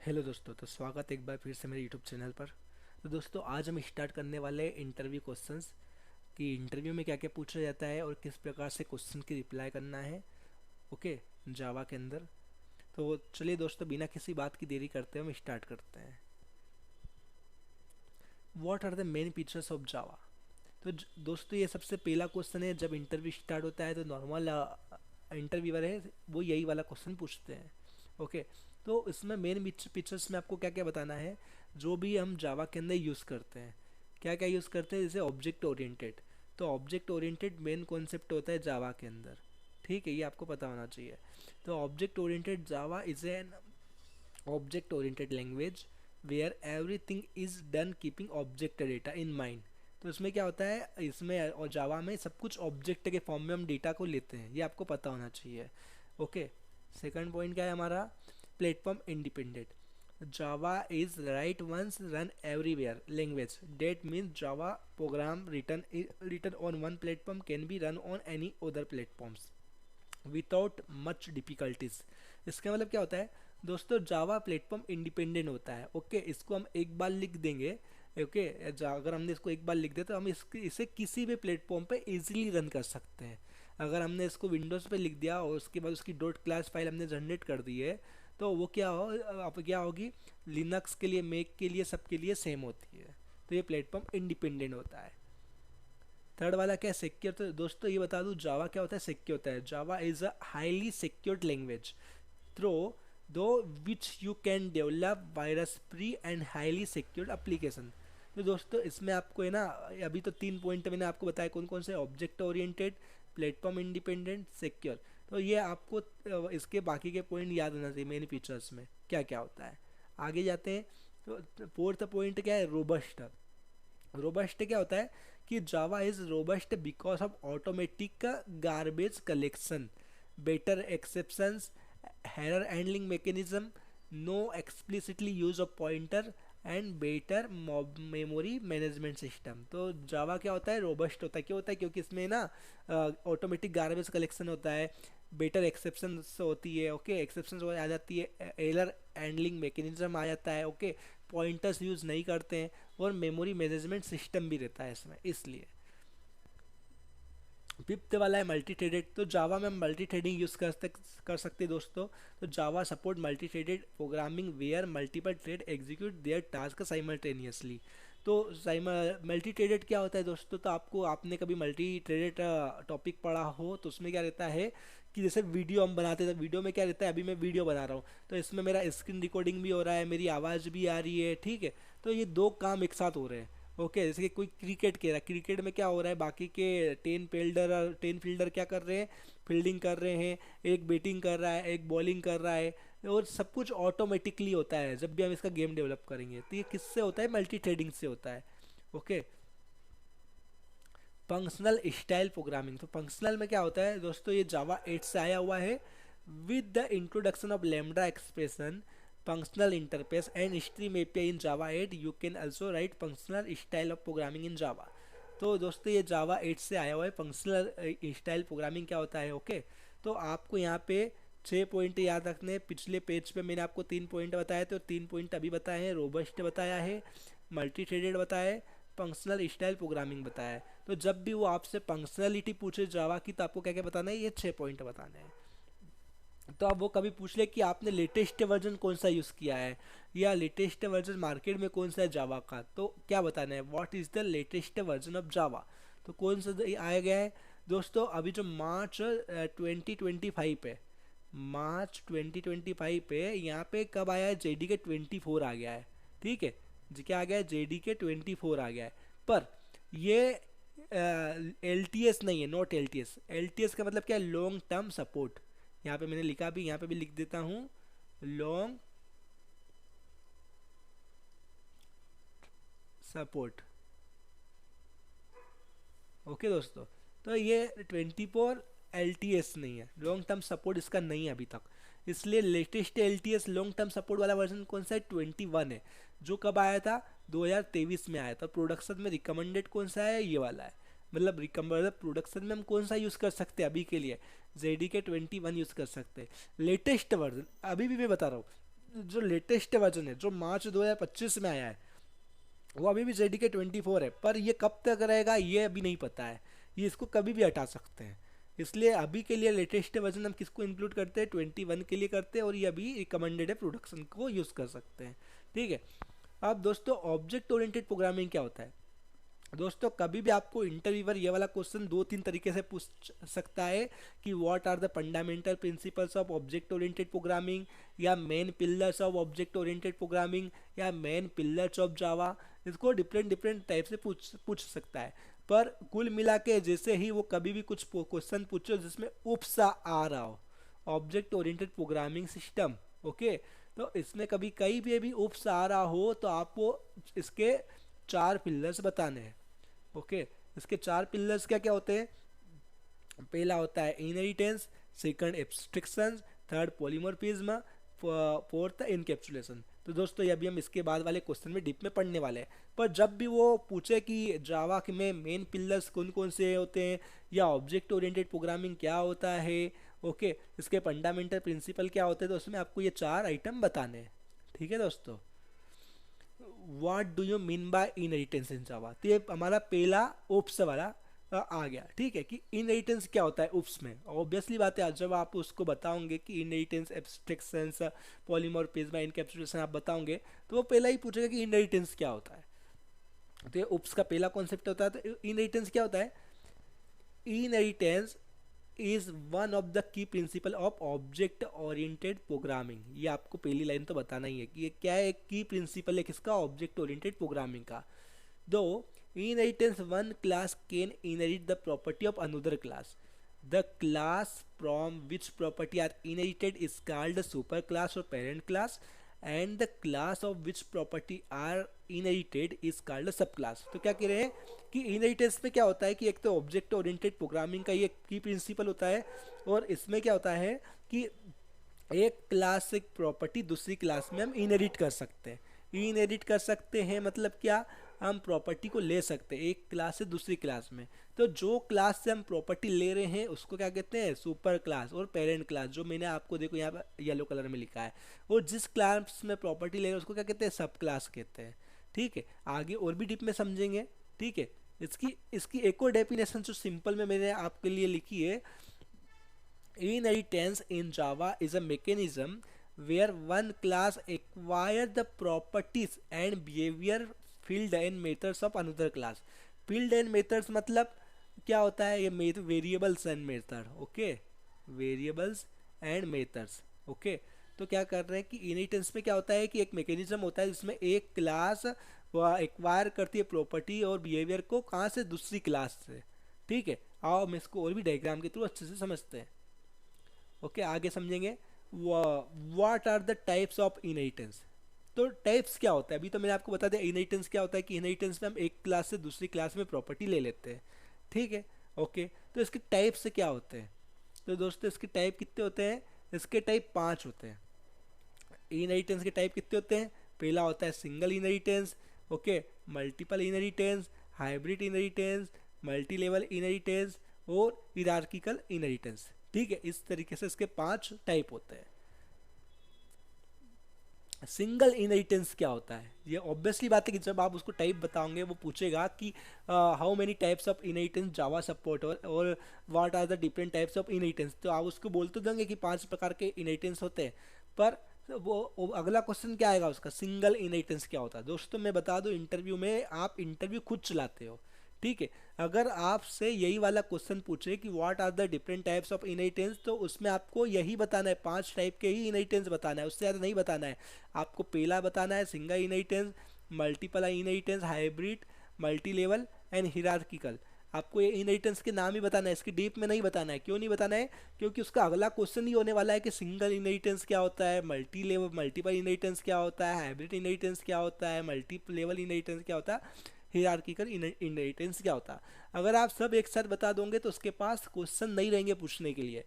Hello दोस्तों, तो स्वागत है एक बार फिर से मेरे यूट्यूब चैनल पर। तो दोस्तों, आज हम स्टार्ट करने वाले हैं इंटरव्यू क्वेश्चंस कि इंटरव्यू में क्या क्या पूछा जाता है और किस प्रकार से क्वेश्चन की रिप्लाई करना है। ओके, जावा के अंदर। तो चलिए दोस्तों, बिना किसी बात की देरी करते हुए हम स्टार्ट करते हैं। What are the main features of Java. तो दोस्तों, ये सबसे पहला क्वेश्चन है। जब इंटरव्यू स्टार्ट होता है तो नॉर्मल इंटरव्यूअर है वो यही वाला क्वेश्चन पूछते हैं। ओके, तो इसमें मेन फीचर्स में आपको क्या क्या बताना है जो भी हम जावा के अंदर यूज़ करते हैं। क्या क्या यूज़ करते हैं, जैसे ऑब्जेक्ट ओरिएंटेड। तो ऑब्जेक्ट ओरिएंटेड मेन कॉन्सेप्ट होता है जावा के अंदर। ठीक है, ये आपको पता होना चाहिए। तो object oriented Java is an object oriented language where everything is done keeping object data in mind. तो इसमें क्या होता है, इसमें और जावा में सब कुछ ऑब्जेक्ट के फॉर्म में हम डेटा को लेते हैं, ये आपको पता होना चाहिए। ओके, सेकंड पॉइंट क्या है हमारा, platform independent. Java is write once run everywhere language that means Java program written on one platform can be run on any other platforms without much difficulties. इसका मतलब क्या होता है दोस्तों, जावा प्लेटफॉर्म इंडिपेंडेंट होता है। ओके, इसको हम एक बार लिख देंगे। ओके, अगर हमने इसको एक बार लिख दिया तो हम इसे किसी भी प्लेटफॉर्म पे इजीली रन कर सकते हैं। अगर हमने इसको विंडोज़ पे लिख दिया और उसके बाद उसकी डॉट क्लास फाइल हमने जनरेट कर दी है, तो वो क्या होगी, लिनक्स के लिए, मैक के लिए, सबके लिए सेम होती है। तो ये प्लेटफॉर्म इंडिपेंडेंट होता है। थर्ड वाला क्या है, सिक्योर। तो दोस्तों ये बता दूं, जावा क्या होता है, सिक्योर होता है। Java is a highly secured language through though which you can develop virus free and highly secured application. तो दोस्तों इसमें आपको है ना, अभी तो 3 पॉइंट मैंने आपको बताया कौन कौन से, object oriented, platform independent, secure. तो ये आपको इसके बाकी के पॉइंट याद होना चाहिए मेन फीचर्स में क्या क्या होता है। आगे जाते हैं। तो फोर्थ पॉइंट क्या है, रोबस्ट। रोबस्ट क्या होता है कि Java is robust because of automatic garbage collection, better exceptions, error handling mechanism, no explicitly use of pointer and better memory management system. तो जावा क्या होता है, रोबस्ट होता है। क्यों होता है, क्योंकि इसमें ना ऑटोमेटिक गार्बेज कलेक्शन होता है, बेटर एक्सेप्शंस होती है। ओके, एक्सेप्शंस आ जाती है, एरर हैंडलिंग मैकेनिज्म आ जाता है। ओके, पॉइंटर्स यूज़ नहीं करते हैं, और मेमोरी मैनेजमेंट सिस्टम भी रहता है इसमें, इसलिए। फिफ्थ वाला है मल्टी थ्रेडेड। तो जावा में हम मल्टी थ्रेडिंग यूज़ कर सकते हैं दोस्तों। तो Java support multi threaded programming where multiple thread execute their task simultaneously. तो मल्टी थ्रेडेड क्या होता है दोस्तों, तो आपने कभी मल्टी थ्रेडेड टॉपिक पढ़ा हो तो उसमें क्या रहता है कि जैसे वीडियो हम बनाते थे, वीडियो में क्या रहता है, अभी मैं वीडियो बना रहा हूँ तो इसमें मेरा स्क्रीन रिकॉर्डिंग भी हो रहा है, मेरी आवाज़ भी आ रही है। ठीक है, तो ये दो काम एक साथ हो रहे हैं। ओके, जैसे कि कोई क्रिकेट खेल रहा है, क्रिकेट में क्या हो रहा है, बाकी के 10 फील्डर क्या कर रहे हैं, फील्डिंग कर रहे हैं, एक बैटिंग कर रहा है, एक बॉलिंग कर रहा है, और सब कुछ ऑटोमेटिकली होता है। जब भी हम इसका गेम डेवलप करेंगे तो ये किससे होता है, मल्टी थ्रेडिंग से होता है। Okay, functional style programming. तो फंक्शनल में क्या होता है दोस्तों, ये जावा 8 से आया हुआ है। With the introduction of lambda expression, functional interface and stream API in Java 8 you can also write functional style of programming in Java। तो दोस्तों ये जावा 8 से आया हुआ है। फंक्शनल स्टाइल प्रोग्रामिंग क्या होता है। ओके, तो आपको यहाँ पे 6 पॉइंट याद रखने हैं। पिछले पेज पे मैंने आपको 3 पॉइंट बताए थे और 3 पॉइंट अभी बताए हैं। रोबस्ट बताया है, मल्टी थ्रेडेड बताया है, फंक्शनल स्टाइल प्रोग्रामिंग बताया है। तो जब भी वो आपसे फंक्शनलिटी पूछे जावा की तो आपको क्या क्या बताना है, ये 6 पॉइंट बताने हैं। तो अब वो कभी पूछ ले कि आपने लेटेस्ट वर्जन कौन सा यूज़ किया है या लेटेस्ट वर्जन मार्केट में कौन सा है जावा का, तो क्या बताना है, what is the latest version of Java. तो कौन सा आया गया है दोस्तों, अभी जो मार्च 2025 है, मार्च 2025 पे यहाँ पे कब आया है, जेडी के 24 आ गया है। ठीक है जी, क्या आ गया है, जेडी के 24 आ गया है। पर ये एल टी एस नहीं है, naught L T S. L T S का मतलब क्या है, लॉन्ग टर्म सपोर्ट। यहाँ पे मैंने लिखा भी, यहाँ पे भी लिख देता हूँ, लॉन्ग सपोर्ट। ओके दोस्तों, तो ये 24 एल टी एस नहीं है, लॉन्ग टर्म सपोर्ट इसका नहीं है अभी तक। इसलिए latest L T S long term support वाला वर्जन कौन सा है, 21 है, जो कब आया था, 2023 में आया था। प्रोडक्शन में रिकमेंडेड कौन सा है, ये वाला है। मतलब रिकमेंडेड प्रोडक्शन में हम कौन सा यूज़ कर सकते हैं अभी के लिए, जेडी के 21 यूज़ कर सकते हैं। लेटेस्ट वर्जन अभी भी मैं बता रहा हूँ, जो लेटेस्ट वर्जन है जो मार्च 2025 में आया है वो अभी भी JDK 24 है, पर ये कब तक रहेगा ये अभी नहीं पता है। ये इसको कभी भी हटा सकते हैं। इसलिए अभी के लिए लेटेस्ट वर्जन हम किसको इंक्लूड करते हैं, 21 के लिए करते हैं, और ये अभी रिकमेंडेड है, प्रोडक्शन को यूज़ कर सकते हैं। ठीक है। अब दोस्तों ऑब्जेक्ट ओरिएंटेड प्रोग्रामिंग क्या होता है। दोस्तों कभी भी आपको इंटरव्यूअर ये वाला क्वेश्चन दो तीन तरीके से पूछ सकता है कि what are the fundamental principles of object oriented programming, या main pillars of object oriented programming, या मेन पिलर्स ऑफ जावा। इसको डिफरेंट डिफरेंट टाइप से पूछ सकता है। पर कुल मिला के जैसे ही वो कभी भी कुछ क्वेश्चन पूछो जिसमें उपसा आ रहा हो, object oriented programming system, okay, तो इसमें कभी कहीं भी उपसा आ रहा हो तो आपको इसके 4 पिलर्स बताने हैं। ओके, इसके 4 पिलर्स क्या क्या होते हैं। पहला होता है inheritance, second abstraction, third polymorphism, fourth encapsulation. तो दोस्तों ये अभी हम इसके बाद वाले क्वेश्चन में डीप में पढ़ने वाले हैं। पर जब भी वो पूछे कि जावा में मेन पिलर्स कौन कौन से होते हैं, या ऑब्जेक्ट ओरिएंटेड प्रोग्रामिंग क्या होता है, ओके, इसके फंडामेंटल प्रिंसिपल क्या होते हैं, तो उसमें आपको ये 4 आइटम बताने हैं। ठीक है दोस्तों। What do you mean by inheritance in Java, तो ये हमारा पहला ओप्स वाला आ गया। ठीक है, कि इनहेरिटेंस क्या होता है उप्स में। ऑब्वियसली बात है, जब आप उसको बताओगे कि इनहेरिटेंस, एब्स्ट्रैक्शंस, पॉलीमॉर्फिज्म, इनकैप्सुलेशन आप बताओगे, तो वो पहला ही पूछेगा कि इनहेरिटेंस क्या होता है। तो ये उप्स का पहला कॉन्सेप्ट होता है। तो इनहेरिटेंस क्या होता है। Inheritance is one of the key principle of object oriented programming. ये आपको पहली लाइन तो बताना ही है कि ये क्या है, की प्रिंसिपल है किसका, ऑब्जेक्ट ओरिएंटेड प्रोग्रामिंग का। दो inheritance, one class can inherit the property of another class. The class from which property are inherited is called a superclass or parent class, and the class of which property are inherited is called a subclass. तो क्या कह रहे हैं कि inheritance में क्या होता है कि एक तो ऑब्जेक्ट ओरिएंटेड प्रोग्रामिंग का ये की प्रिंसिपल होता है, और इसमें क्या होता है कि एक क्लास से एक प्रॉपर्टी दूसरी क्लास में हम इनहेरिट कर सकते हैं। इनहेरिट कर सकते हैं मतलब क्या, हम प्रॉपर्टी को ले सकते हैं एक क्लास से दूसरी क्लास में। तो जो क्लास से हम प्रॉपर्टी ले रहे हैं उसको क्या कहते हैं, सुपर क्लास और पेरेंट क्लास, जो मैंने आपको देखो यहाँ पर येलो कलर में लिखा है। और जिस क्लास में प्रॉपर्टी ले रहे हैं उसको क्या कहते हैं, सब क्लास कहते हैं। ठीक है, आगे और भी डीप में समझेंगे। ठीक है, इसकी इसकी एक और डेफिनेशन जो सिंपल में मैंने आपके लिए लिखी है। Inheritance in Java is a mechanism where one class acquires the properties and behavior field and methods of another class. Field and methods मतलब क्या होता है, ये variables and method, okay, variables and methods, okay. तो क्या कर रहे हैं कि इनहेरिटेंस में क्या होता है कि एक मैकेनिज्म होता है जिसमें एक क्लास एक्वायर करती है प्रॉपर्टी और बिहेवियर को, कहाँ से, दूसरी क्लास से। ठीक है, आओ हम इसको और भी डायग्राम के थ्रू अच्छे से समझते हैं। ओके, आगे समझेंगे। What are the types of inheritance. तो टाइप्स क्या होता है, अभी तो मैंने आपको बता दिया इनहेरिटेंस क्या होता है कि इनहेरिटेंस में हम एक क्लास से दूसरी क्लास में प्रॉपर्टी ले लेते हैं। ठीक है, ओके। तो इसके टाइप से क्या होते हैं, तो दोस्तों इसके टाइप कितने होते हैं, इसके टाइप 5 होते हैं। इनहेरिटेंस के टाइप कितने होते हैं, पहला होता है single inheritance, okay, multiple inheritance, hybrid inheritance, multi level inheritance और हिरार्किकल इनहेरिटेंस। ठीक है, इस तरीके से इसके 5 टाइप होते हैं। सिंगल इनहेरिटेंस क्या होता है, ये ऑब्वियसली बात है कि जब आप उसको टाइप बताओगे वो पूछेगा कि how many types of inheritance Java support और what are the different types of inheritance. तो आप उसको बोल तो देंगे कि 5 प्रकार के इनहेरिटेंस होते हैं, पर वो अगला क्वेश्चन क्या आएगा उसका, सिंगल इनहेरिटेंस क्या होता है। दोस्तों मैं बता दूं, इंटरव्यू में आप इंटरव्यू खुद चलाते हो। ठीक है, अगर आपसे यही वाला क्वेश्चन पूछे कि what are the different types of inheritance, तो उसमें आपको यही बताना है, 5 टाइप के ही इनहेरिटेंस बताना है, उससे ज़्यादा नहीं बताना है। आपको पहला बताना है single inheritance, multiple inheritance, hybrid, multi level and hierarchical. आपको ये इनहेरिटेंस के नाम ही बताना है, इसकी डीप में नहीं बताना है। क्यों नहीं बताना है, क्योंकि उसका अगला क्वेश्चन ही होने वाला है कि सिंगल इनहेरिटेंस क्या होता है, मल्टी लेवल मल्टीपल इनहेरिटेंस क्या होता है, हाइब्रिड इनहेरिटेंस क्या होता है, मल्टी लेवल इनहेरिटेंस क्या होता है, हिरार्किकल इनहेरिटेंस क्या होता है। अगर आप सब एक साथ बता दोगे तो उसके पास क्वेश्चन नहीं रहेंगे पूछने के लिए।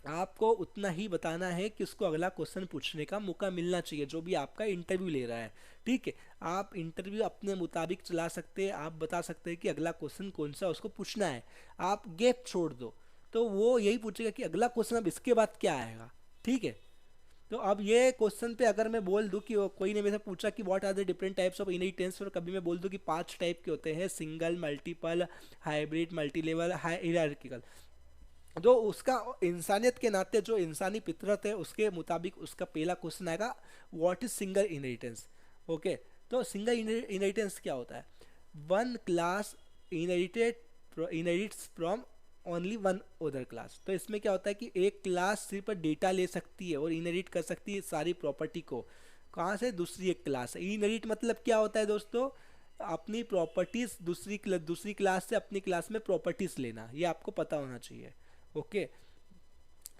आपको उतना ही बताना है कि उसको अगला क्वेश्चन पूछने का मौका मिलना चाहिए, जो भी आपका इंटरव्यू ले रहा है। ठीक है, आप इंटरव्यू अपने मुताबिक चला सकते हैं, आप बता सकते हैं कि अगला क्वेश्चन कौन सा उसको पूछना है। आप गैप छोड़ दो तो वो यही पूछेगा कि अगला क्वेश्चन अब इसके बाद क्या आएगा। ठीक है, तो अब ये क्वेश्चन पे अगर मैं बोल दूं कि कोई ने मेरे से पूछा कि what are the different types of inheritance, और कभी मैं बोल दूं कि 5 टाइप के होते हैं, single, multiple, hybrid, multi level, hierarchical, जो उसका इंसानियत के नाते जो इंसानी फितरत है उसके मुताबिक उसका पहला क्वेश्चन आएगा, what is single inheritance. Okay, तो सिंगल इनहेरिटेंस क्या होता है? One class inherits from only one other class. तो इसमें क्या होता है कि एक क्लास सिर्फ डेटा ले सकती है और इनहेरिट कर सकती है सारी प्रॉपर्टी को, कहाँ से? दूसरी एक क्लास है। इनहेरिट मतलब क्या होता है दोस्तों? अपनी प्रॉपर्टीज दूसरी क्लास से अपनी क्लास में प्रॉपर्टीज लेना, ये आपको पता होना चाहिए। ओके,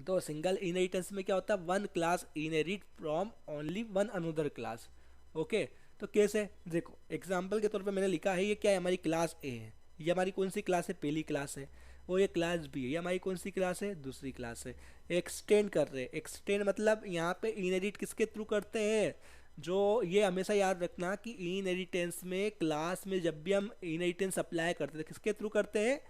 तो सिंगल इनहेरिटेंस में क्या होता है? One class inherit from only one another class. Okay, तो कैसे? देखो एग्जांपल के तौर पे मैंने लिखा है, ये क्या है? हमारी क्लास ए है। ये हमारी कौन सी क्लास है? पहली क्लास है। और ये क्लास बी है, ये हमारी कौन सी क्लास है? दूसरी क्लास है। एक्सटेंड कर रहे हैं, एक्सटेंड मतलब यहाँ पे इनहेरिट किसके थ्रू करते हैं? जो ये हमेशा याद रखना कि इनहेरिटेंस में क्लास में जब भी हम इनहेरिटेंस अप्लाई करते हैं किसके थ्रू करते हैं?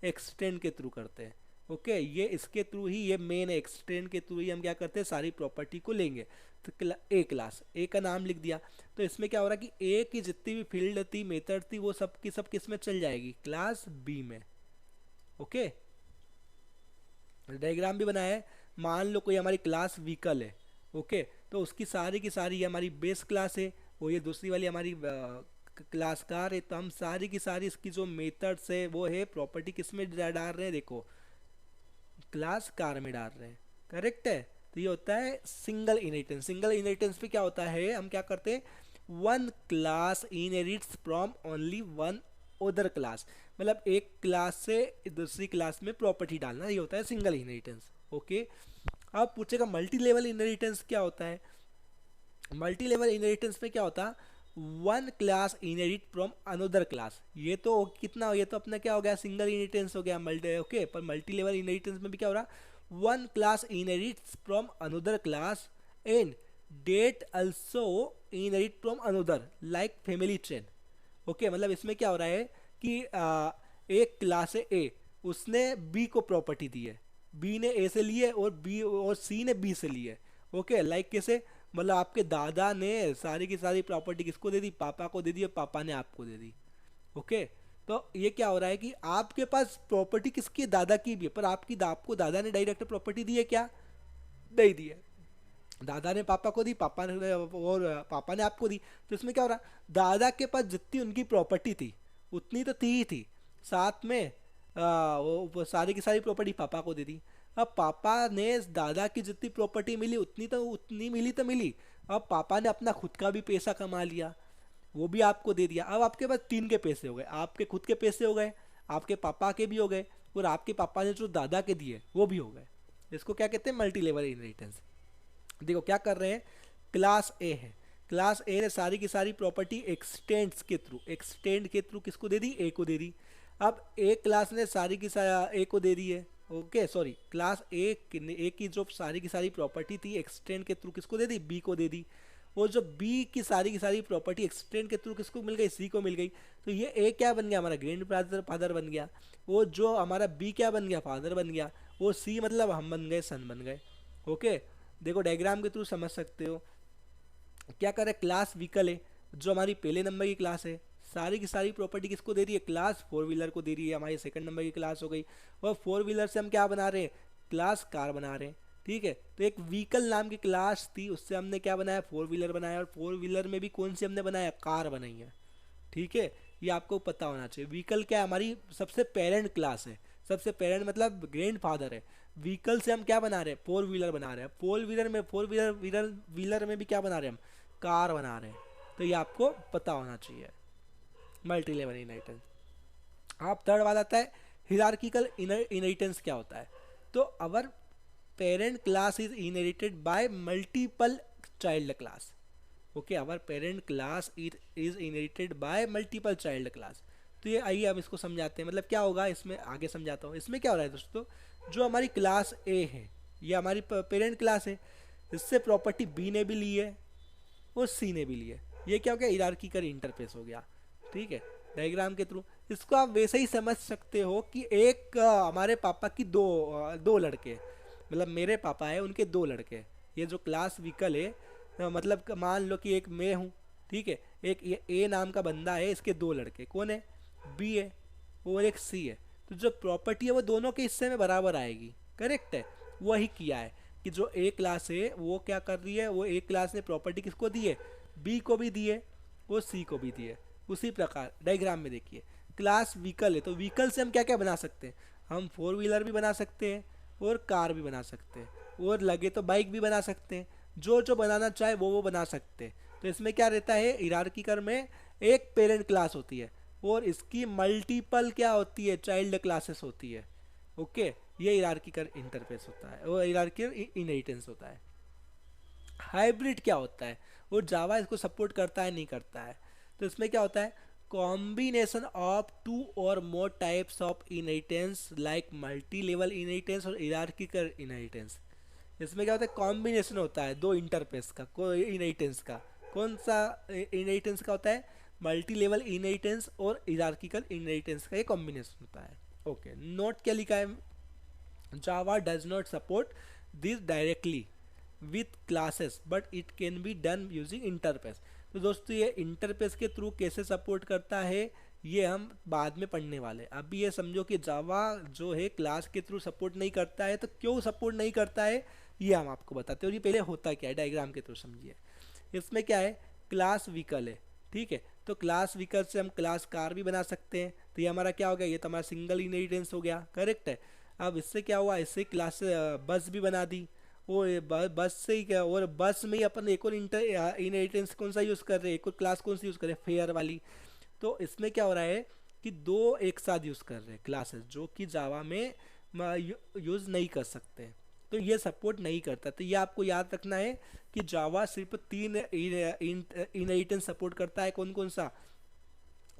एक्सटेंड के थ्रू करते हैं। ओके, ये इसके थ्रू ही, ये मेन एक्सटेंड के थ्रू ही हम क्या करते हैं? सारी प्रॉपर्टी को लेंगे। तो ए क्लास, ए का नाम लिख दिया। तो इसमें क्या हो रहा है कि ए की जितनी भी फील्ड थी, मेथड थी, वो सब की सब किस में चल जाएगी? क्लास बी में। ओके, डायग्राम भी बनाया है। मान लो कोई हमारी क्लास व्हीकल है। ओके, तो उसकी सारी की सारी, ये हमारी बेस क्लास है, वो ये दूसरी वाली हमारी क्लास कार है। तो हम सारी की सारी इसकी जो मेथड्स है वो है प्रॉपर्टी किस में डाल रहे हैं? देखो क्लास कार में डाल रहे हैं। करेक्ट है। तो ये होता है सिंगल इनहेरिटेंस। सिंगल इनहेरिटेंस पे क्या होता है? हम क्या करते हैं? One class inherits from only one other class, मतलब एक क्लास से दूसरी क्लास में प्रॉपर्टी डालना, ये होता है सिंगल इनहेरिटेंस। ओके, अब पूछेगा मल्टी लेवल इनहेरिटेंस क्या होता है? मल्टी लेवल इनहेरिटेंस में क्या होता? One class inherit from another class. ये तो कितना, ये तो अपना क्या हो गया? सिंगल इनहेरिटेंस हो गया मल्टी। ओके, पर मल्टी लेवल इनहेरिटेंस में भी क्या हो रहा? One class inherits from another class and that also inherit from another like family chain. Okay, मतलब इसमें क्या हो रहा है कि एक क्लास है ए, उसने बी को प्रॉपर्टी दी है, बी ने ए से ली है और बी और सी ने बी से ली है। ओके, लाइक कैसे? मतलब आपके दादा ने सारी की सारी प्रॉपर्टी किसको दे दी? पापा को दे दी, और पापा ने आपको दे दी। ओके, तो ये क्या हो रहा है कि आपके पास प्रॉपर्टी किसकी? दादा की भी है, पर आपको दादा ने डायरेक्ट प्रॉपर्टी दी है क्या? नहीं दी है। दादा ने पापा को दी, पापा ने और पापा ने आपको दी। तो इसमें क्या हो रहा? दादा के पास जितनी उनकी प्रॉपर्टी थी उतनी तो थी ही थी, साथ में वो सारी की सारी प्रॉपर्टी पापा को दे दी। अब पापा ने दादा की जितनी प्रॉपर्टी मिली उतनी मिली तो मिली। अब पापा ने अपना खुद का भी पैसा कमा लिया, वो भी आपको दे दिया। अब आपके पास तीन के पैसे हो गए, आपके खुद के पैसे हो गए, आपके पापा के भी हो गए, और आपके पापा ने जो दादा के दिए वो भी हो गए। इसको क्या कहते हैं? Multi level inheritance. देखो क्या कर रहे हैं? क्लास ए है, क्लास ए ने सारी की सारी प्रॉपर्टी एक्सटेंड्स के थ्रू, एक्सटेंड के थ्रू किसको दे दी? ए को दे दी। अब ए क्लास ने सारी की सारी ए को दे दी है। ओके सॉरी, क्लास ए की जो सारी की सारी प्रॉपर्टी थी एक्सटेंड के थ्रू किसको दे दी? बी को दे दी। और जो बी की सारी प्रॉपर्टी एक्सटेंड के थ्रू किसको मिल गई? सी को मिल गई। तो ये ए क्या बन गया? हमारा ग्रैंड फादर बन गया। वो जो हमारा बी क्या बन गया? फादर बन गया। और सी मतलब हम बन गए, सन बन गए। ओके, देखो डायग्राम के थ्रू समझ सकते हो। क्या करे? क्लास व्हीकल है, जो हमारी पहले नंबर की क्लास है, सारी की सारी प्रॉपर्टी किसको दे रही है? क्लास फोर व्हीलर को दे रही है, हमारी सेकंड नंबर की क्लास हो गई। और फोर व्हीलर से हम क्या बना रहे हैं? क्लास कार बना रहे हैं। ठीक है, तो एक व्हीकल नाम की क्लास थी, उससे हमने क्या बनाया? फोर व्हीलर बनाया। और फोर व्हीलर में भी कौन सी हमने बनाया? कार बनाई है। ठीक है, ये आपको पता होना चाहिए। व्हीकल क्या है? हमारी सबसे पेरेंट क्लास है, सबसे पेरेंट मतलब ग्रैंड फादर है। व्हीकल से हम क्या बना रहे हैं? फोर व्हीलर बना रहे हैं। फोर व्हीलर में भी क्या बना रहे हैं? हम कार बना रहे हैं। तो ये आपको पता होना चाहिए। Multi level inheritance. आप थर्ड वाला आता है हिरार्किकल इनहेरिटेंस। क्या होता है? तो our parent class is inherited by multiple child class. Okay, our parent class is inherited by multiple child class. तो ये आइए अब इसको समझाते हैं, मतलब क्या होगा इसमें, आगे समझाता हूँ। इसमें क्या हो रहा है दोस्तों? जो हमारी क्लास ए है, ये हमारी पेरेंट क्लास है, इससे प्रॉपर्टी बी ने भी ली है और सी ने भी ली है। ये क्या हो गया? हिरार्किकल इंटरफेस हो गया। ठीक है, डायग्राम के थ्रू इसको आप वैसे ही समझ सकते हो कि एक हमारे पापा की दो लड़के, मतलब मेरे पापा है, उनके दो लड़के। ये जो क्लास व्हीकल है मतलब मान लो कि एक मैं हूँ, ठीक है, एक ये ए नाम का बंदा है, इसके दो लड़के कौन है, बी है और एक सी है। तो जो प्रॉपर्टी है वो दोनों के हिस्से में बराबर आएगी, करेक्ट है। वही किया है कि जो ए क्लास है वो क्या कर रही है, वो ए क्लास ने प्रॉपर्टी किसको दी है, बी को भी दी है और सी को भी दी है। उसी प्रकार डायग्राम में देखिए क्लास व्हीकल है, तो व्हीकल से हम क्या क्या बना सकते हैं, हम फोर व्हीलर भी बना सकते हैं और कार भी बना सकते हैं और लगे तो बाइक भी बना सकते हैं। जो जो बनाना चाहे वो बना सकते हैं। तो इसमें क्या रहता है, हिरार्किकल में एक पेरेंट क्लास होती है और इसकी मल्टीपल क्या होती है, चाइल्ड क्लासेस होती है। ओके, ये हिरार्किकल इंटरफेस होता है और हिरार्किकल इनहेरिटेंस होता है। हाइब्रिड क्या होता है, वो जावा इसको सपोर्ट करता है नहीं करता है। तो इसमें क्या होता है, कॉम्बिनेशन ऑफ टू और more types of inheritance like multi level inheritance और हिरार्किकल इनहेरिटेंस। इसमें क्या होता है, कॉम्बिनेशन होता है दो इंटरफेस का, इनहेरिटेंस का। कौन सा इनहेरिटेंस का होता है, मल्टी लेवल इनहेरिटेंस और हिरार्किकल इनहेरिटेंस का ये कॉम्बिनेशन होता है। ओके, नोट क्या लिखा है, Java does not support this directly with classes but it can be done using interface. तो दोस्तों ये इंटरफेस के थ्रू कैसे सपोर्ट करता है ये हम बाद में पढ़ने वाले हैं। अभी ये समझो कि जावा जो है क्लास के थ्रू सपोर्ट नहीं करता है, तो क्यों सपोर्ट नहीं करता है ये हम आपको बताते हैं। और ये पहले होता क्या है डायग्राम के थ्रू समझिए। इसमें क्या है, क्लास व्हीकल है, ठीक है, तो क्लास व्हीकल से हम क्लास कार भी बना सकते हैं। तो ये हमारा क्या हो गया, ये तो हमारा सिंगल इनहेरिटेंस हो गया, करेक्ट है। अब इससे क्या हुआ, इससे क्लास बस भी बना दी और बस से ही क्या, और बस में ही अपन एक और इनहेरिटेंस कौन सा यूज़ कर रहे हैं, एक और क्लास कौन सी यूज़ कर रहे हैं, फेयर वाली। तो इसमें क्या हो रहा है कि दो एक साथ यूज़ कर रहे हैं क्लासेस, जो कि जावा में यूज़ नहीं कर सकते। तो ये सपोर्ट नहीं करता। तो ये आपको याद रखना है कि जावा सिर्फ तीन इनहेरिटेंस सपोर्ट करता है। कौन कौन सा,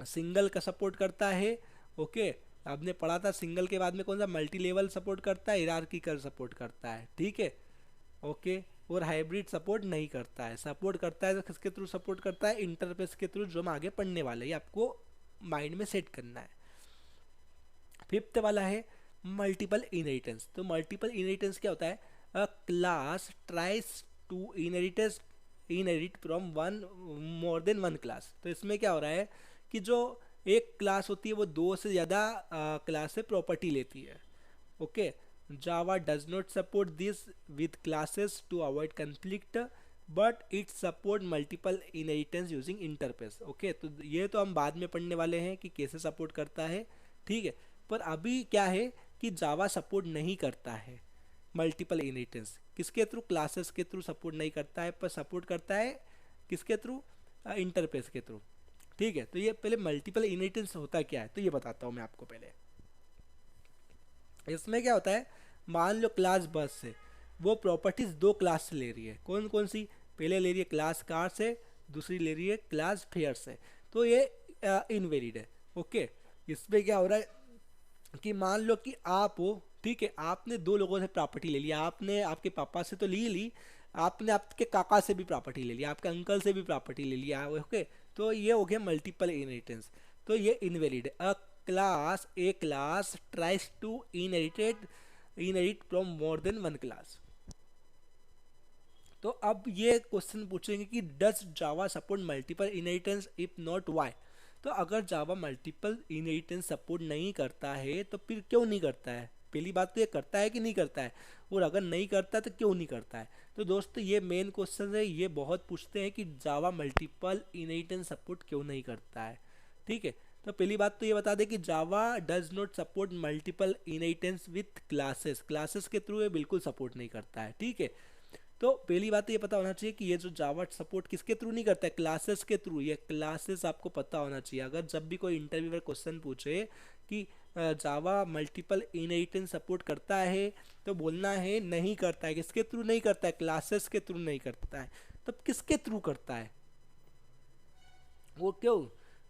सिंगल का सपोर्ट करता है, ओके, आपने पढ़ा था सिंगल के बाद में कौन सा, मल्टी लेवल सपोर्ट करता है, हिरार्किकल सपोर्ट करता है, ठीक है, ओके, और हाइब्रिड सपोर्ट नहीं करता है। सपोर्ट करता है तो किसके थ्रू सपोर्ट करता है, इंटरफेस के थ्रू, जो हम आगे पढ़ने वाले हैं, ये आपको माइंड में सेट करना है। फिफ्थ वाला है मल्टीपल इनहेरिटेंस। तो मल्टीपल इनहेरिटेंस क्या होता है, a class tries to inherit from one more than one class. तो इसमें क्या हो रहा है कि जो एक क्लास होती है वो दो से ज़्यादा क्लास से प्रॉपर्टी लेती है। Okay, Java does not support this with classes to avoid conflict but it support multiple inheritance using interface. Okay, तो ये तो हम बाद में पढ़ने वाले हैं कि कैसे सपोर्ट करता है, ठीक है। पर अभी क्या है कि जावा सपोर्ट नहीं करता है मल्टीपल इनहेरिटेंस, किसके थ्रू, क्लासेस के थ्रू सपोर्ट नहीं करता है, पर सपोर्ट करता है किसके थ्रू, इंटरफेस के थ्रू, ठीक है। तो ये पहले मल्टीपल इनहेरिटेंस होता क्या है तो ये बताता हूँ मैं आपको पहले। इसमें क्या होता है, मान लो क्लास बस से वो प्रॉपर्टीज दो क्लास से ले रही है, कौन कौन सी, पहले ले रही है क्लास कार से, दूसरी ले रही है क्लास फेयर से। तो ये इनवेलिड है। ओके, इसमें क्या हो रहा है कि मान लो कि आप हो, ठीक है, आपने दो लोगों से प्रॉपर्टी ले लिया, आपने आपके पापा से तो ली, आपने आपके काका से भी प्रॉपर्टी ले लिया, आपके अंकल से भी प्रॉपर्टी ले लिया, ओके। तो ये हो गया मल्टीपल इनहेरिटेंस। तो ये इनवेलिड है। A class tries to inherit from more than one class. तो अब ये क्वेश्चन पूछेंगे कि does Java support multiple inheritance, if not why. तो अगर जावा मल्टीपल इनहेरिटेंस सपोर्ट नहीं करता है तो फिर क्यों नहीं करता है। पहली बात तो ये करता है कि नहीं करता है, और अगर नहीं करता तो क्यों नहीं करता है। तो दोस्तों ये मेन क्वेश्चन है, ये बहुत पूछते हैं कि जावा मल्टीपल इनहेरिटेंस सपोर्ट क्यों नहीं करता है, ठीक है। तो पहली बात तो ये बता दें कि Java does not support multiple inheritance with classes, classes के थ्रू ये बिल्कुल सपोर्ट नहीं करता है, ठीक है। तो पहली बात तो ये पता होना चाहिए कि ये जो जावा सपोर्ट किसके थ्रू नहीं करता है, क्लासेस के थ्रू। ये क्लासेस आपको पता होना चाहिए। अगर जब भी कोई इंटरव्यूअर क्वेश्चन पूछे कि जावा मल्टीपल इनहेरिटेंस सपोर्ट करता है, तो बोलना है नहीं करता है। किसके थ्रू नहीं करता है, क्लासेस के थ्रू नहीं करता है। तब किसके थ्रू करता है, वो क्यों,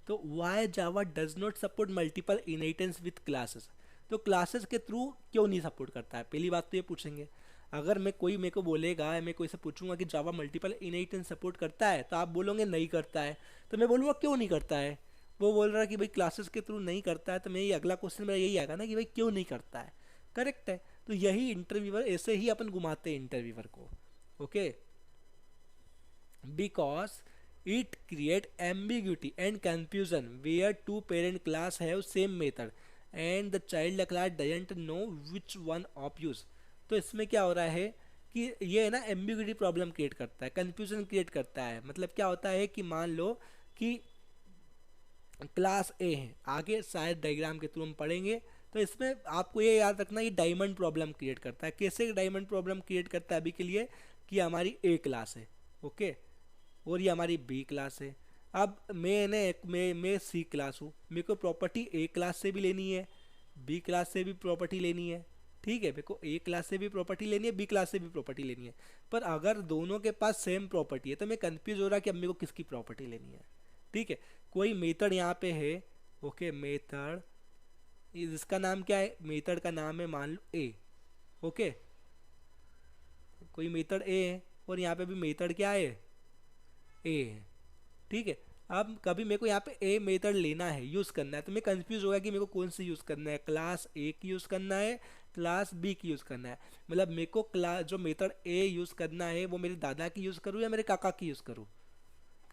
तो why Java does not support multiple inheritance with classes. तो क्लासेस के थ्रू क्यों नहीं सपोर्ट करता है, पहली बात तो ये पूछेंगे। अगर मेरे को बोलेगा, मैं कोई से पूछूंगा कि जावा मल्टीपल इनहेरिटेंस सपोर्ट करता है, तो आप बोलोगे नहीं करता है, तो मैं बोलूँगा क्यों नहीं करता है। वो बोल रहा है कि भाई क्लासेस के थ्रू नहीं करता है, तो मैं ये अगला क्वेश्चन मेरा यही आएगा ना कि भाई क्यों नहीं करता है, करेक्ट है। तो यही इंटरव्यूअर, ऐसे ही अपन घुमाते हैं इंटरव्यूअर को। Okay, because it create ambiguity and confusion where two parent class have same method and the child class doesn't know which one of use। तो इसमें क्या हो रहा है कि ये है ना एम्बिग्यूटी प्रॉब्लम क्रिएट करता है, कंफ्यूजन क्रिएट करता है। मतलब क्या होता है कि मान लो कि क्लास ए है, आगे शायद डायग्राम के थ्रू हम पढ़ेंगे। तो इसमें आपको ये याद रखना, ये डायमंड प्रॉब्लम क्रिएट करता है। कैसे डायमंड प्रॉब्लम क्रिएट करता है अभी के लिए, कि हमारी ए क्लास है, ओके, और ये हमारी बी क्लास है। अब मैं सी क्लास हूँ, मेरे को प्रॉपर्टी ए क्लास से भी लेनी है, बी क्लास से भी प्रॉपर्टी लेनी है, ठीक है, मेरे को ए क्लास से भी प्रॉपर्टी लेनी है, बी क्लास से भी प्रॉपर्टी लेनी है। पर अगर दोनों के पास सेम प्रॉपर्टी है तो मैं कंफ्यूज हो रहा कि अब मेरे को किसकी प्रॉपर्टी लेनी है। ठीक है, कोई मेथड यहाँ पे है, ओके, मेथड, इसका नाम क्या है, मेथड का नाम है मान लो ए, ओके, कोई मेथड ए है और यहाँ पे भी मेथड क्या है, ए है, ठीक है। अब कभी मेरे को यहाँ पे ए मेथड लेना है, यूज़ करना है, तो मैं कंफ्यूज हो गया कि मेरे को कौन सी यूज़ करना है, क्लास ए की यूज़ करना है, क्लास बी की यूज़ करना है। मतलब मेरे को क्लास जो मेथड ए यूज़ करना है वो मेरे दादा की यूज़ करूँ या मेरे काका की यूज़ करूँ,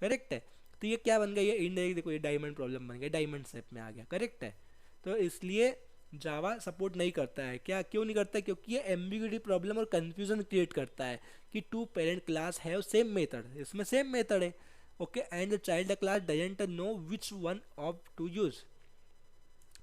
करेक्ट है। तो ये क्या बन गया, ये इनडायरेक्ट, देखो ये डायमंड प्रॉब्लम बन गया, डायमंड शेप में आ गया, करेक्ट है। तो इसलिए जावा सपोर्ट नहीं करता है, क्या, क्यों नहीं करता है, क्योंकि ये एम्बिग्यूटी प्रॉब्लम और कंफ्यूजन क्रिएट करता है कि two parent class have same method, इसमें सेम मेथड है, okay, and the child class doesn't know which one of to use.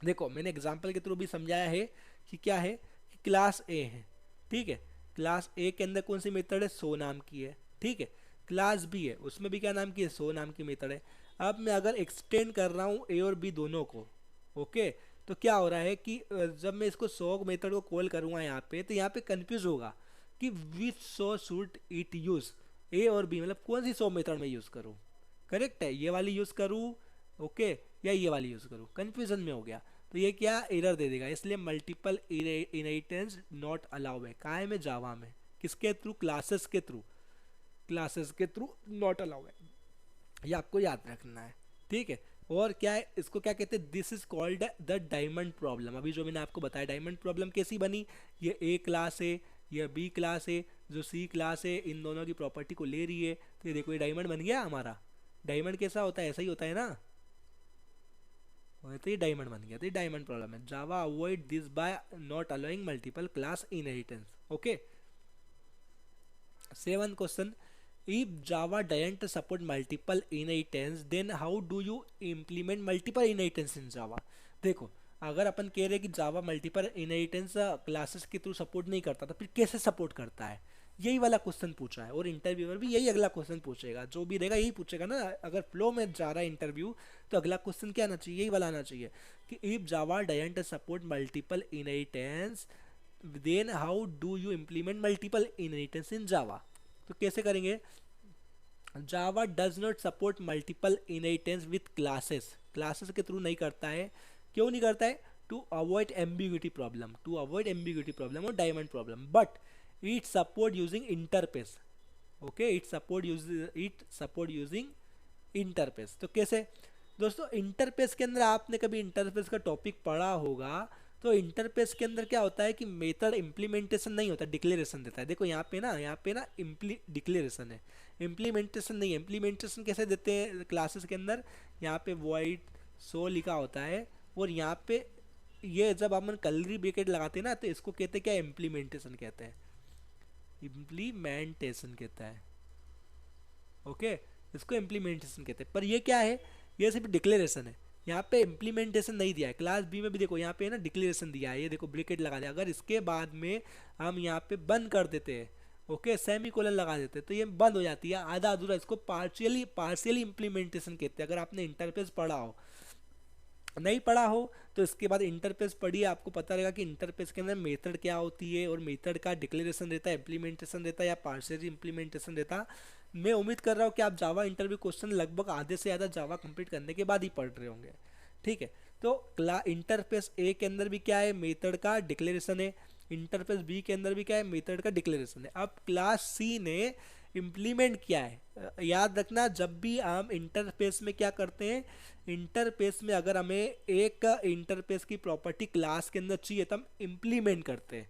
देखो मैंने एग्जांपल के थ्रू भी समझाया है कि क्या है, कि क्लास ए है, ठीक है, क्लास ए के अंदर कौन सी मेथड है, सो नाम की है, ठीक है, क्लास बी है उसमें भी क्या नाम की है, सो नाम की मेथड है। अब मैं अगर एक्सटेंड कर रहा हूँ ए और बी दोनों को, ओके, तो क्या हो रहा है कि जब मैं इसको सो मेथड को कॉल करूँगा यहाँ पे, तो यहाँ पे कंफ्यूज होगा कि विच सो शुड इट यूज, ए और बी, मतलब कौन सी सो मेथड में यूज़ करूँ, करेक्ट है, ये वाली यूज़ करूँ, ओके, या ये वाली यूज़ करूँ, कंफ्यूजन में हो गया। तो ये क्या एरर दे देगा, इसलिए मल्टीपल इनहेरिटेंस नॉट अलाउ है, कहाँ है, में जावा में, किसके थ्रू, क्लासेस के थ्रू, क्लासेस के थ्रू नॉट अलाउ है, ये आपको याद रखना है, ठीक है। और क्या है, इसको क्या कहते हैं, this is called the diamond problem. अभी जो मैंने आपको बताया डायमंड प्रॉब्लम कैसी बनी, ये ए क्लास है, ये बी क्लास है, जो सी क्लास है, इन दोनों की प्रॉपर्टी को ले रही है, तो ये देखो ये डायमंड बन गया हमारा। डायमंड कैसा होता है, ऐसा ही होता है ना, तो ये डायमंड बन गया, तो ये डायमंड प्रॉब्लम है। Java avoid this by not allowing multiple class inheritance, okay. 7 question, if java doesn't support multiple inheritance then how do you implement multiple inheritance in java। देखो अगर अपन कह रहे हैं कि जावा मल्टीपल इनहेरिटेंस क्लासेस के through support नहीं करता, तो फिर कैसे सपोर्ट करता है, यही वाला क्वेश्चन पूछा है। और इंटरव्यूअर भी यही अगला क्वेश्चन पूछेगा, जो भी रहेगा यही पूछेगा ना। अगर फ्लो में जा रहा है इंटरव्यू, तो अगला क्वेश्चन क्या आना चाहिए, यही वाला आना चाहिए कि if Java doesn't support multiple inheritance then how do you implement multiple inheritance in Java. तो कैसे करेंगे, Java does not support multiple inheritance with classes, classes के थ्रू नहीं करता है, क्यों नहीं करता है, to avoid ambiguity problem, to avoid ambiguity problem और diamond problem, but it support using interface, okay, it support using interface. तो कैसे दोस्तों, इंटरफेस के अंदर आपने कभी इंटरफेस का टॉपिक पढ़ा होगा, तो इंटरफेस के अंदर क्या होता है कि मेथड इम्प्लीमेंटेशन नहीं होता, डिक्लेरेशन देता है। देखो यहाँ पे ना डिक्लेरेशन है, इम्प्लीमेंटेशन नहीं है। इम्प्लीमेंटेशन कैसे देते हैं क्लासेस के अंदर, यहाँ पे वॉइड सो लिखा होता है, और यहाँ पे ये जब अपन कर्ली ब्रैकेट लगाते हैं ना, तो इसको कहते हैं क्या, इम्प्लीमेंटेशन कहते हैं, इम्प्लीमेंटेशन कहता है, ओके, इसको इम्प्लीमेंटेशन कहते हैं। पर ये क्या है, ये सिर्फ डिक्लेरेशन है, यहाँ पे इम्प्लीमेंटेशन नहीं दिया है। क्लास बी में भी देखो यहाँ पे ना डिक्लेरेशन दिया है, ये देखो ब्रैकेट लगा दिया। अगर इसके बाद में हम यहाँ पे बंद कर देते हैं, ओके, सेमी कोलन लगा देते हैं, तो ये बंद हो जाती है, आधा अधूरा, इसको पार्शियली इम्प्लीमेंटेशन कहते हैं। अगर आपने इंटरफेस पढ़ा हो, नहीं पढ़ा हो तो इसके बाद इंटरफेस पढ़िए, आपको पता रहेगा कि इंटरफेस के अंदर मेथड क्या होती है, और मेथड का डिक्लेरेशन रहता है, इम्प्लीमेंटेशन रहता है, या पार्शियली इम्प्लीमेंटेशन रहता है। मैं उम्मीद कर रहा हूँ कि आप जावा इंटरव्यू क्वेश्चन लगभग आधे से ज़्यादा जावा कंप्लीट करने के बाद ही पढ़ रहे होंगे, ठीक है। तो इंटरफेस ए के अंदर भी क्या है, मेथड का डिक्लेरेशन है, इंटरफेस बी के अंदर भी क्या है, मेथड का डिक्लेरेशन है। अब क्लास सी ने इम्प्लीमेंट किया है, याद रखना, जब भी हम इंटरफेस में क्या करते हैं, इंटरफेस में अगर हमें एक इंटरफेस की प्रॉपर्टी क्लास के अंदर चाहिए तो हम इम्प्लीमेंट करते हैं,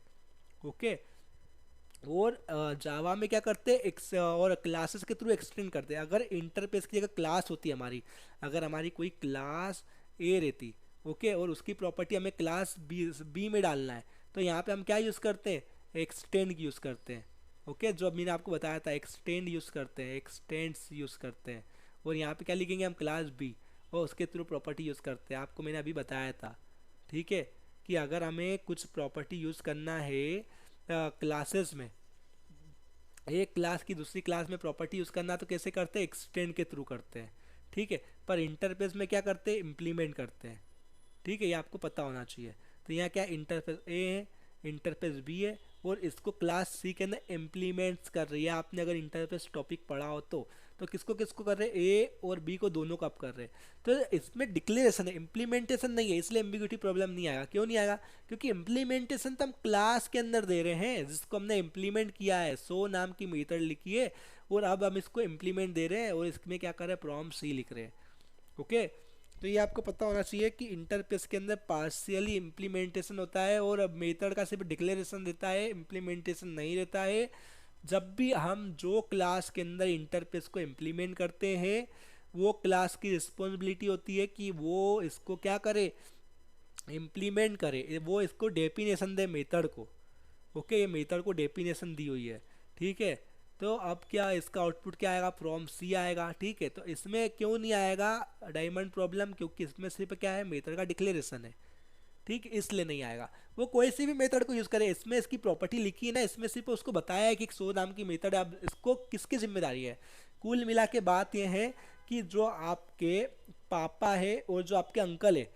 ओके। और जावा में क्या करते हैं, और क्लासेस के थ्रू एक्सटेंड करते हैं। अगर इंटरफेस की जगह क्लास होती है हमारी, अगर हमारी कोई क्लास ए रहती, ओके, और उसकी प्रॉपर्टी हमें क्लास बी में डालना है, तो यहाँ पे हम क्या यूज़ करते हैं, एक्सटेंड यूज़ करते हैं। ओके, जो अब मैंने आपको बताया था, एक्सटेंड यूज़ करते हैं, एक्सटेंड्स यूज़ करते हैं। और यहाँ पे क्या लिखेंगे हम, क्लास बी, और उसके थ्रू प्रॉपर्टी यूज़ करते हैं। आपको मैंने अभी बताया था, ठीक है, कि अगर हमें कुछ प्रॉपर्टी यूज़ करना है क्लासेस में, एक क्लास की दूसरी क्लास में प्रॉपर्टी यूज़ करना, तो कैसे करते हैं, एक्सटेंड के थ्रू करते हैं, ठीक है। पर इंटरफेस में क्या करते हैं, इम्प्लीमेंट करते हैं, ठीक है, ये आपको पता होना चाहिए। तो यहाँ क्या इंटरफेस ए है, इंटरफेस बी है, और इसको क्लास सी के अंदर इम्प्लीमेंट्स कर रही है। आपने अगर इंटरफेस टॉपिक पढ़ा हो तो किसको किसको कर रहे हैं, ए और बी को दोनों को आप कर रहे हैं। तो इसमें डिक्लेरेशन है, इम्प्लीमेंटेशन नहीं है, इसलिए एम्बिग्यूटी प्रॉब्लम नहीं आएगा। क्यों नहीं आएगा, क्योंकि इम्प्लीमेंटेशन तो हम क्लास के अंदर दे रहे हैं जिसको हमने इम्प्लीमेंट किया है, सो नाम की मेथड लिखी है, और अब हम इसको इम्प्लीमेंट दे रहे हैं, और इसमें क्या कर रहे हैं, प्रॉम्प्ट सी लिख रहे हैं। ओके, तो ये आपको पता होना चाहिए कि इंटरफेस के अंदर पार्शियली इम्प्लीमेंटेशन होता है, और अब मेथड का सिर्फ डिक्लेरेशन देता है, इम्प्लीमेंटेशन नहीं रहता है। जब भी हम जो क्लास के अंदर इंटरफेस को इम्प्लीमेंट करते हैं, वो क्लास की रिस्पॉन्सिबिलिटी होती है कि वो इसको क्या करे, इम्प्लीमेंट करे, वो इसको डेफिनेशन दे मेथड को। ओके, ये मेथड को डेफिनेशन दी हुई है, ठीक है। तो अब क्या इसका आउटपुट क्या आएगा, फ्रॉम सी आएगा, ठीक है। तो इसमें क्यों नहीं आएगा डायमंड प्रॉब्लम, क्योंकि इसमें सिर्फ क्या है, मेथड का डिक्लेरेशन है, ठीक है, इसलिए नहीं आएगा। वो कोई सी भी मेथड को यूज़ करे, इसमें इसकी प्रॉपर्टी लिखी है ना, इसमें सिर्फ उसको बताया है कि सो नाम की मेथड है। अब इसको किसकी जिम्मेदारी है, कुल मिला के बात यह है कि जो आपके पापा है और जो आपके अंकल है,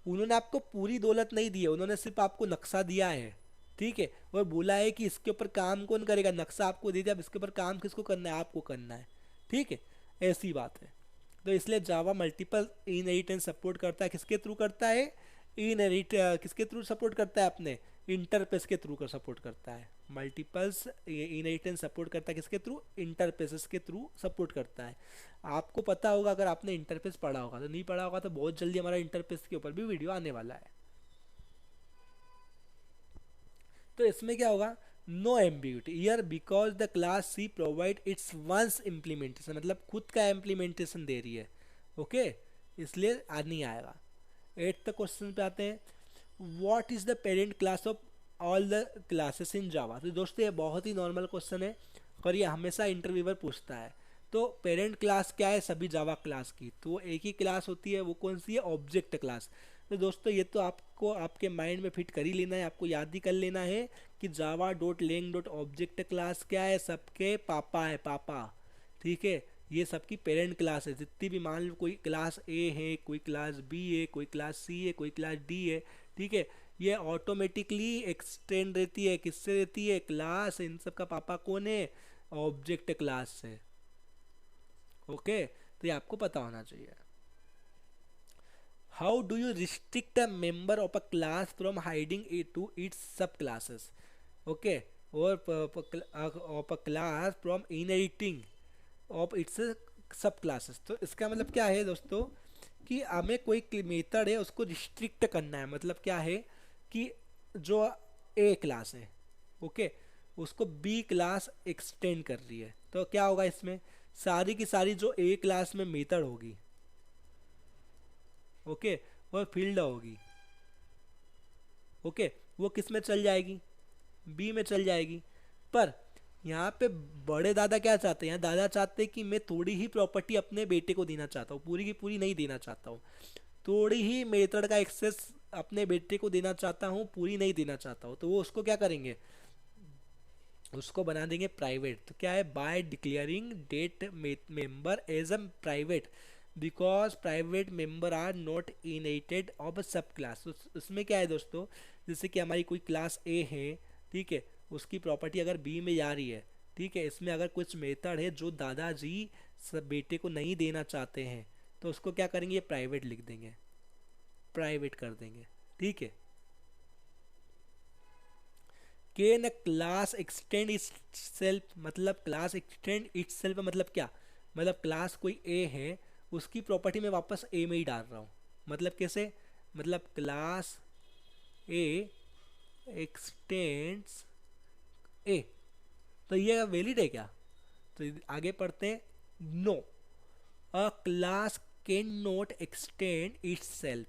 उन्होंने आपको पूरी दौलत नहीं दी है, उन्होंने सिर्फ आपको नक्शा दिया है, ठीक है, और बोला है कि इसके ऊपर काम कौन करेगा, नक्शा आपको दे दिया, अब इसके ऊपर काम किसको करना है, आपको करना है, ठीक है, ऐसी बात है। तो इसलिए जावा मल्टीपल इनहेरिटेंस सपोर्ट करता है, किसके थ्रू करता है, इनहेरिट किसके थ्रू सपोर्ट करता है, अपने इंटरपेस के थ्रू कर सपोर्ट करता है। मल्टीपल्स इनहेरिटेंस सपोर्ट करता है किसके थ्रू, इंटरपेसेस के थ्रू सपोर्ट करता है। आपको पता होगा, अगर आपने इंटरपेस पढ़ा होगा, तो नहीं पढ़ा होगा तो बहुत जल्दी हमारा इंटरपेस के ऊपर भी वीडियो आने वाला है। तो इसमें क्या होगा, no ambiguity here because the class C provide its once implementation, मतलब खुद का इम्प्लीमेंटेशन दे रही है, ओके, इसलिए आज नहीं आएगा। 8th क्वेश्चन पे आते हैं, what is the parent class of all the classes in Java. तो दोस्तों ये बहुत ही नॉर्मल क्वेश्चन है, और ये हमेशा इंटरव्यूअर पूछता है। तो पेरेंट क्लास क्या है, सभी जावा क्लास की, तो एक ही क्लास होती है, वो कौन सी है, ऑब्जेक्ट क्लास। तो दोस्तों ये तो आपको आपके माइंड में फिट कर ही लेना है, आपको याद ही कर लेना है कि Java dot lang dot object class क्या है, सबके पापा है, पापा, ठीक है। ये सबकी पेरेंट क्लास है, जितनी भी, मान लो कोई क्लास ए है, कोई क्लास बी है, कोई क्लास सी है, कोई क्लास डी है, ठीक है, ये ऑटोमेटिकली एक्सटेंड रहती है, किससे रहती है, क्लास, इन सब का पापा कौन है, ऑब्जेक्ट क्लास से। ओके, तो ये आपको पता होना चाहिए। How do you restrict a member of a class from hiding it to its sub classes, okay, और of a class from inheriting of its sub classes. तो इसका मतलब क्या है दोस्तों, कि हमें कोई मेथड है उसको रिस्ट्रिक्ट करना है, मतलब क्या है कि जो ए क्लास है, ओके, उसको बी क्लास एक्सटेंड कर रही है, तो क्या होगा इसमें, सारी की सारी जो ए क्लास में मेथड होगी, ओके, वो फील्ड होगी, ओके, वो किस में चल जाएगी, बी में चल जाएगी। पर यहाँ पे बड़े दादा क्या चाहते हैं, यहाँ दादा चाहते हैं कि मैं थोड़ी ही प्रॉपर्टी अपने बेटे को देना चाहता हूँ, पूरी की पूरी नहीं देना चाहता हूँ, थोड़ी ही मेथड का एक्सेस अपने बेटे को देना चाहता हूँ, पूरी नहीं देना चाहता हूँ। तो वो उसको क्या करेंगे, उसको बना देंगे प्राइवेट। तो क्या है, by declaring that member as a private, because private member are not inherited of a sub class. उसमें क्या है दोस्तों, जैसे कि हमारी कोई क्लास ए है, ठीक है, उसकी प्रॉपर्टी अगर बी में जा रही है, ठीक है, इसमें अगर कुछ मेथड है जो दादाजी सब बेटे को नहीं देना चाहते हैं, तो उसको क्या करेंगे, प्राइवेट लिख देंगे, प्राइवेट कर देंगे, ठीक है। Can a class extend its self, मतलब क्लास एक्सटेंड इट्स सेल्फ मतलब क्या, मतलब क्लास कोई ए है, उसकी प्रॉपर्टी में वापस ए में ही डाल रहा हूँ, मतलब कैसे, मतलब क्लास ए एक्सटेंड्स ए, तो ये वैलिड है क्या? तो आगे पढ़ते हैं। No, a class can not extend its self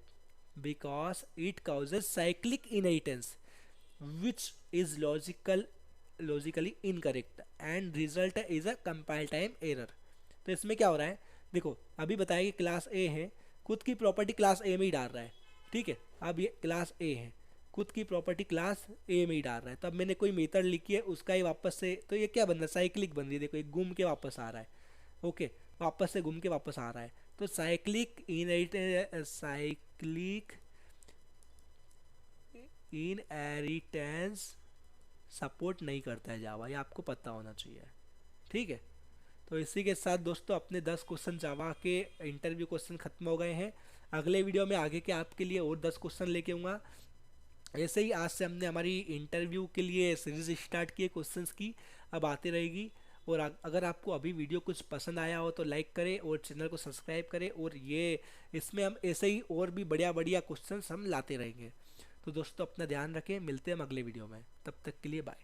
because it causes cyclic inheritance which is logically incorrect and result is a compile time error। तो इसमें क्या हो रहा है, देखो अभी बताया कि क्लास ए है, खुद की प्रॉपर्टी क्लास ए में ही डाल रहा है, ठीक है। अब ये क्लास ए है, खुद की प्रॉपर्टी क्लास ए में ही डाल रहा है, तब मैंने कोई मेथड लिखी है उसका ही वापस से, तो ये क्या बन रहा है, साइक्लिक बन रही है। देखो एक घूम के वापस आ रहा है, ओके, वापस से घूम के वापस आ रहा है। तो साइक्लिक इनहेरिटेंस सपोर्ट नहीं करता है जावा, ये आपको पता होना चाहिए, ठीक है। तो इसी के साथ दोस्तों अपने 10 क्वेश्चन जावा के इंटरव्यू क्वेश्चन खत्म हो गए हैं। अगले वीडियो में आगे के आपके लिए और 10 क्वेश्चन लेके आऊँगा। ऐसे ही आज से हमने हमारी इंटरव्यू के लिए सीरीज स्टार्ट की है क्वेश्चंस की, अब आती रहेगी। और अगर आपको अभी वीडियो कुछ पसंद आया हो तो लाइक करें और चैनल को सब्सक्राइब करें, और ये इसमें हम ऐसे ही और भी बढ़िया बढ़िया क्वेश्चंस हम लाते रहेंगे। तो दोस्तों अपना ध्यान रखें, मिलते हैं हम अगले वीडियो में, तब तक के लिए बाय।